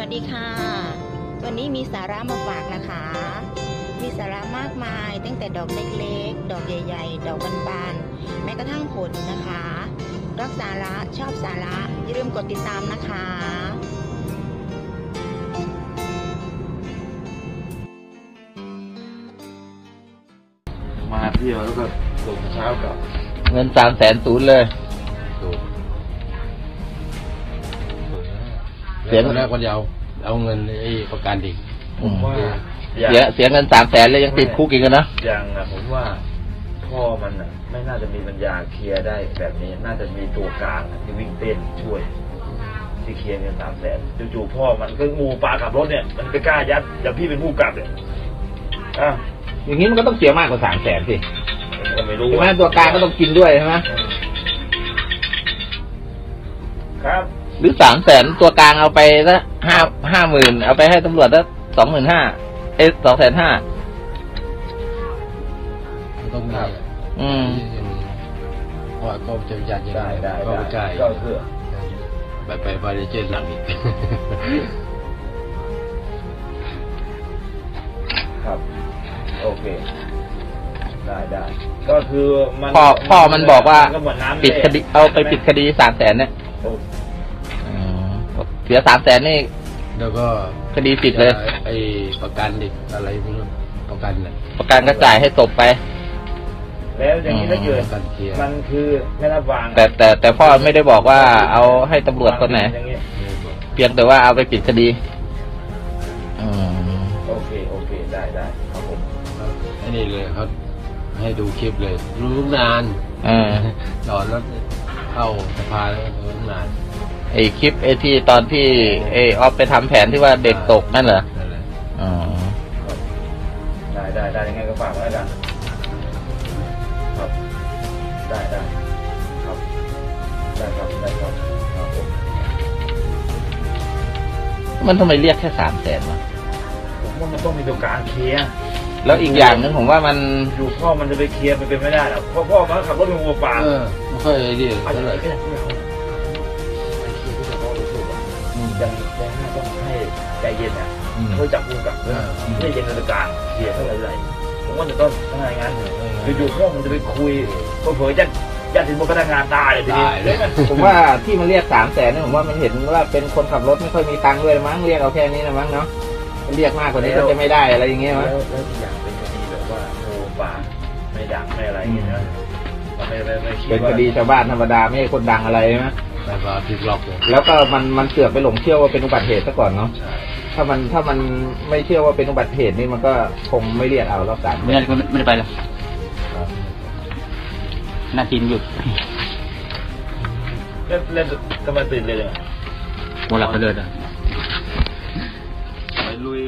วัสดีค่ะวันนี้มีสาระมาฝากนะคะมีสาระมากมายตั้งแต่ดอกเล็กๆดอกใหญ่ๆดอกบานๆแม้กระทั่งผลนะคะรักสาระชอบสาระอย่าลืมกดติดตามนะคะมาเที่ยวแล้วก็ลงเช้ากับเงิน300,000เลยเสียแรกวันเดียวเอาเงินไอ้ประกันอีกผมว่าเสียเงิน300,000เลยยังติดคุกอีกนะอย่างผมว่าพ่อมันไม่น่าจะมีปัญญาเคลียร์ได้แบบนี้น่าจะมีตัวกลางที่วิ่งเต้นช่วยที่เคลียร์เงิน300,000จู่ๆพ่อมันก็งูปลาขับรถเนี่ยมันไปกล้ายัดอย่างพี่เป็นผู้กลับเนี่ยอย่างนี้มันก็ต้องเสียมากกว่า300,000สิไม่รู้ใช่ไหมตัวกลางก็ต้องกินด้วยใช่ไหมครับหรือ300,000ตัวกลางเอาไปละ50,000เอาไปให้ตำรวจละ25,000250,000ต้องได้เพราะก็จะยัดยังไงก็ไม่ใช่ก็คือไปบริเจนหลังอีกครับโอเคได้ก็คือมันพ่อมันบอกว่าปิดคดีเอาไปปิดคดี300,000เนี่ยเสีย300,000นี่แล้วก็คดีปิดเลยไอ้ประกันดิอะไรไม่รู้ประกันเนี่ยประกันก็จ่ายให้ตบไปแล้วอย่างนี้ถ้าเกิดมันคือไม่รับวางแต่พ่อไม่ได้บอกว่าเอาให้ตำรวจคนไหนเพียงแต่ว่าเอาไปปิดคดีโอเคได้ครับผมไอ้นี่เลยเขาให้ดูคลิปเลยรู้นานจอดรถเข้าสภาแล้วรู้นานไอคลิปไอที่ตอนที่ออฟไปทำแผนที่ว่าเด็กตกนั่นเหรอได้ยังไงก็ฝากไว้กันครับได้ครับมันทำไมเรียกแค่300,000วะผมว่ามันต้องมีตัวกลางเคลียร์แล้วอีกอย่างนึงผมว่ามันอยู่พ่อมันจะไปเคลียร์มันเป็นไม่ได้หรอกเพราะพ่อมันขับรถเป็นวัวป่าไม่ค่อยดีอะไรก็ได้ยังต้องให้ใจเย็นเพื่อจับมือกับให้เย็นในการเคลียร์เท่าไหร่ผมว่าจะต้องทำงานอยู่พ่อมันจะไปคุยเผยยัดถึงพนักงานตายเลยทีนี้ผมว่าที่มันเรียก300,000เนี่ยผมว่ามันเห็นว่าเป็นคนขับรถไม่ค่อยมีตังค์ด้วยมั้งเรียกเอาแค่นี้นะมั้งเนาะเรียกมากกว่านี้ก็จะไม่ได้อะไรอย่างเงี้ยมั้งแล้วอย่างเป็นคดีแบบว่าโง่ป่าไม่ดังไม่อะไรอย่างเงี้ยเป็นคดีชาวบ้านธรรมดาไม่ใช่คนดังอะไรนะแต่ว่าผิดหลอกเลยแล้วก็มันเสือกไปหลงเชื่อว่าเป็นอุบัติเหตุซะก่อนเนาะถ้ามันไม่เชื่อว่าเป็นอุบัติเหตุนี่มันก็คงไม่เรียกเอารอบ3ไม่ได้ไปหรอกน่ากินหยุดเล่นทำไมตื่นเลยโมหลับไปเลยไปลุย